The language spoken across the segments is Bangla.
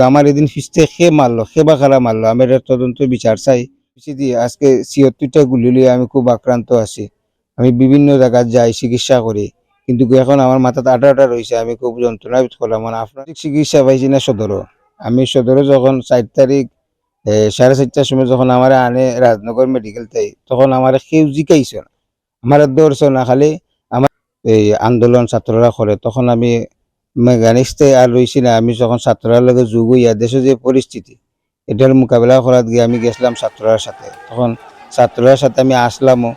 আমার এদিন ফিসতে খে মারলো, খে বা খারা মারলো, আমি এটার তদন্ত বিচার চাই। আজকে ৭৬টা গুলি লিয়ে আমি খুব আক্রান্ত আছি। আমি বিভিন্ন জায়গায় যাই, চিকিৎসা করি, কিন্তু এখন আমার মাথাতে আটা রয়েছে। আমি খুব যন্ত্রণা বোধ করলাম। মানে আপনার চিকিৎসা পাইছি না সদরও। আমি সদরে যখন ৪ তারিখ ৪:৩০টার সময় যখন আমার আনে রাজনগর মেডিকেল তাই, তখন আমার কেউ জিকাইছে না, আমার দৌড়ছে না, খালি আমার এই আন্দোলন ছাত্ররা করে। তখন আমি মেকানিক্সতে আর রইছি না। আমি যখন ছাত্ররা লগে যোগ হইয়া দেশে যে পরিস্থিতি এটার মোকাবেলা করার গিয়ে আমি গেছিলাম ছাত্ররার সাথে। তখন ছাত্ররার সাথে আমি আসলামও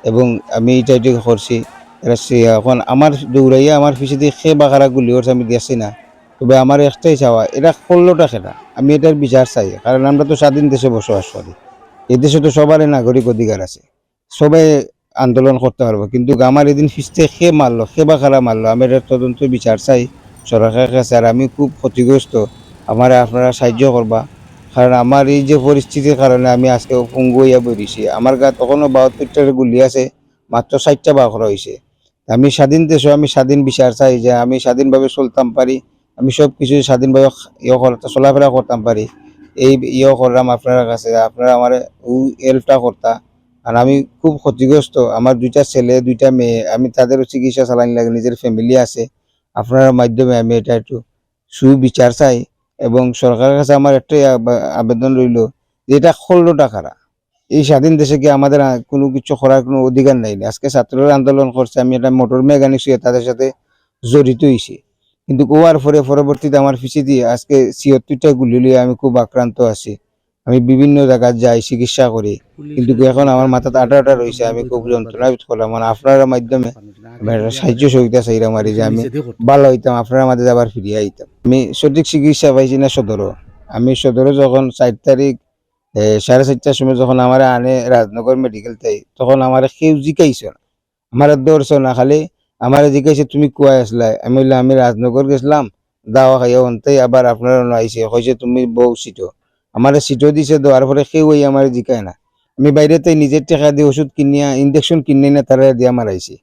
এবং আমি এটা করছি। এখন আমার দৌড়াইয়া আমার পিছিয়ে দিয়ে খে বাকারা গুলি করছে, আমি দেখছি না। তবে আমার একটাই চাওয়া, এটা করলোটা সেটা আমি এটার বিচার চাই। কারণ আমরা তো স্বাধীন দেশে বসবাস করি। এই দেশে তো সবারই নাগরিক অধিকার আছে, সবাই আন্দোলন করতে পারবো। কিন্তু আমার এদিন ফিসতে খে মারলো, খে বা খারা মারলো, আমি এটার তদন্ত বিচার চাই সরকারের কাছে। আর আমি খুব ক্ষতিগ্রস্ত, আমার আপনারা সাহায্য করবা। কারণ আমার এই যে পরিস্থিতির কারণে আমি আজকে পঙ্গু হইয়া বেরিয়েছি। আমার গা তখনও ৭২টার গুলি আছে, মাত্র ৬০টা বাঘর হয়েছে। আমি স্বাধীন দেশে আমি স্বাধীন বিচার চাই, যে আমি স্বাধীনভাবে চলতাম পারি, আমি সব কিছু স্বাধীনভাবে চলাফেরা করতাম পারি। এই করলাম আপনার কাছে, আপনারা আমার হেল্পটা করতা। আর আমি খুব ক্ষতিগ্রস্ত, আমার 2টা ছেলে 2টা মেয়ে, আমি তাদেরও চিকিৎসা চালানি লাগে, নিজের ফ্যামিলি আছে। আপনার মাধ্যমে আমি এটা একটু সুবিচার চাই। এবং সরকারের কাছে আমার একটাই আবেদন রইল যে এটা ১৬ টাকারা এই স্বাধীন দেশে কি আমাদের কোনো কিছু করার কোনো অধিকার নাই? আজকে ছাত্ররা আন্দোলন করছে, আমি একটা মোটর মেকানিক হয়ে তাদের সাথে জড়িত হয়েছি। কিন্তু ওয়ার পরে পরবর্তীতে আমার পিছিয়ে দিয়ে আজকে ৭৬টা গুলি লিয়ে আমি খুব আক্রান্ত আছি। আমি বিভিন্ন জায়গায় যাই, চিকিৎসা করি, কিন্তু এখন আমার মাথাতে আটা রয়েছে। আমি খুব যন্ত্রণা বোধ করলাম। মানে আপনার মাধ্যমে সাহায্য সহযোগিতা চাইলাম আর যে আমি ভালো হইতাম, আপনার মাঝে আবার ফিরিয়ে আইতাম। আমি সঠিক চিকিৎসা পাইছি না সদরও। আমি সদরে যখন ৪ তারিখ ৪:৩০টার সময় যখন আমার আনে রাজনগর মেডিকেল তাই, তখন আমার কেউ জিকাইছে না, আমার দৌড়ছে না, খালি আমার জিজ্ঞাসা তুমি কুয়ায় আসলা। আমি বললাম আমি রাজনগর গেছিলাম, দাওয়া খাইয়া অন্তাই আবার আপনারা আইসে কইছে তুমি বউ সিটো। আমার সিটো দিছে, দেওয়ার পরে কেউ ওই আমার জিকায় না। আমি বাইরেতে নিজের টাকা দিয়ে ওষুধ কিনিয়া ইঞ্জেকশন কিনে না তারা দিয়া মারাইছি।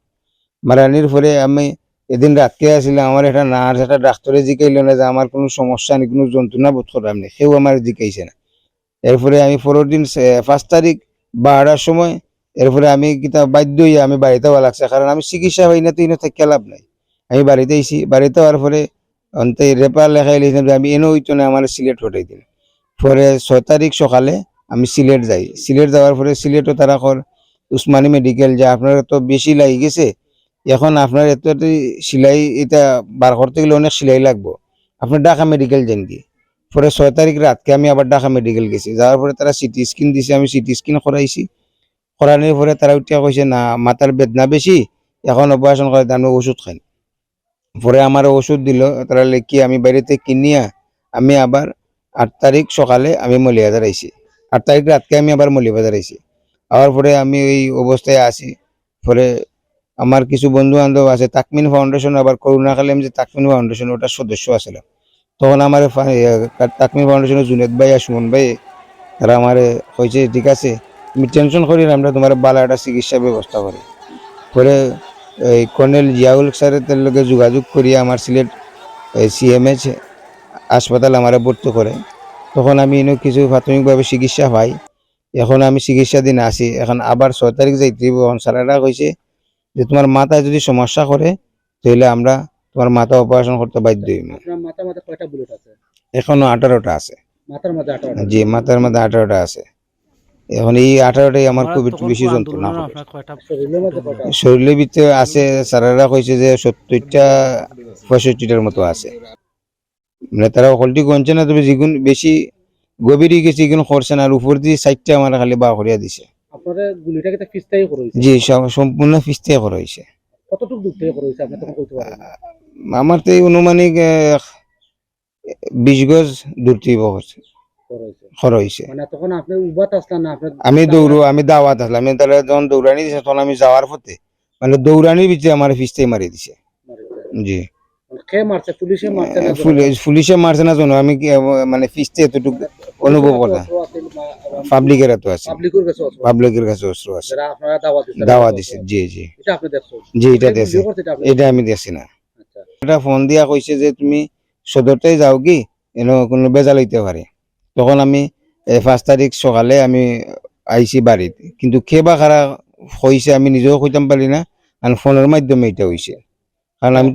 মারানির পরে আমি এদিন রাতকে আসছিলাম, আমার একটা নার্স একটা ডাক্তারে জিকাইল না যে আমার কোনো সমস্যা নেই, কোনো যন্ত্রণা বোধ করার নেই, কেউ আমার জিকাইছে না। এরপরে আমি পরের দিন ৫ তারিখ 12টার সময় এরপরে আমি কিতা বাধ্য হইয়া আমি বাড়িতে হওয়া লাগছে। কারণ আমি চিকিৎসা হই না তো ইনো থেকে লাভ নাই। আমি বাড়িতে আইছি, বাড়িতে হওয়ার পরে অন্তে রেপার লেখাই লিখলাম যে আমি এনে হইতো না, আমার সিলেট হটাই দিল। পরে ৬ তারিখ সকালে আমি সিলেট যাই। সিলেট যাওয়ার পরে সিলেটও তারা উসমানী মেডিকেল যে আপনার তো বেশি লাগি গেছে, এখন আপনার এত সিলাই এটা বার করতে গেলে অনেক সিলাই লাগবো, আপনার ঢাকা মেডিকেল যান কি। পরে ৬ তারিখ রাতকে আমি আবার ঢাকা মেডিকেল গেছি, যাওয়ার পরে তারা সিটি স্ক্যান দিছে, আমি সিটি স্ক্যান করাইছি। করানোর পরে তারা উঠিয়া কইছে না মাথার বেদনা বেশি, এখন অপারেশন করে আমি ওষুধ খাই। পরে আমার ওষুধ দিল, তারা লেখি আমি বাড়িতে কিনিয়া আমি আবার ৮ তারিখ সকালে আমি মলিবাজার আইছি। ৮ তারিখ রাতকে আমি আবার মলিবাজার আইছি। আবার পরে আমি এই অবস্থায় আসি। পরে আমার কিছু বন্ধু বান্ধব আছে তাকমিন ফাউন্ডেশন, আবার করোনাকালে আমি যে তাকমিন ফাউন্ডেশন ওটার সদস্য আছিলাম। তখন আমার তাকমিন ফাউন্ডেশনের জুনেদ ভাই আর সুমন ভাই তারা আমার কইছে ঠিক আছে তুমি টেনশন করি না, আমরা তোমার ভালো একটা চিকিৎসা ব্যবস্থা করি। পরে এই কর্নেল জিয়াউল স্যারের লগে যোগাযোগ করিয়া আমার সিলেট CMH হাসপাতাল আমার ভর্তি করে। তখন আমি এনে কিছু প্রাথমিকভাবে চিকিৎসা পাই। এখন আমি চিকিৎসাধীন আছি। এখন আবার ৬ তারিখ যাইতে এখন স্যারেরা কইছে যে তোমার মাথায় যদি সমস্যা করে তাহলে আমরা তোমার মাথা অপারেশন করতে বাধ্য হইব। এখনো 18টা আছে। জি, মাথার মধ্যে 18টা আছে। এখন এই 18টাই আমার খুব একটু বেশি যন্ত্রণা করে। শরীরের ভিতরে আছে, স্যারেরা কইছে যে 70টা 65টার মতো আছে। মানে তারা হলটি গনছে না, তবে যেগুন বেশি গভীরই গেছে এগুলো করছে না। আর উপর দিয়ে 60টা আমার খালি বা করিয়া দিছে। জি, সম্পূর্ণ ফিস্তে করা হয়েছে। আমার তো এই অনুমানিক 20 গজ দূর থেকে হয়েছে। আমি দাওয়াত আসলাম, আমি তাহলে যখন দৌড়ানি দিছে তখন আমি যাওয়ার পথে মানে দৌড়ানির ভিতরে আমার ফিস্তে মারি দিছে। জি, পুলিশে মারছে না জানো, আমি মানে ফিস্তে এতটুকু অনুভব করলাম। পাবলিকের এত আছে, পাবলিকের কাছে অস্ত্র আছে, দাওয়া দিছে। জি জি জি, এটা দেখছি, এটা আমি দেখছি না। এটা ফোন দিয়া কইছে যে তুমি সদরটাই যাও কি, কোনো বেজাল হইতে পারে। তখন আমি 5 তারিখ সকালে আমি আইছি বাড়িত, কিন্তু বা খারা হয়েছে আমি নিজেও কইতাম পারি না, আর ফোনের মাধ্যমে এটা হয়েছে। কারণ আমি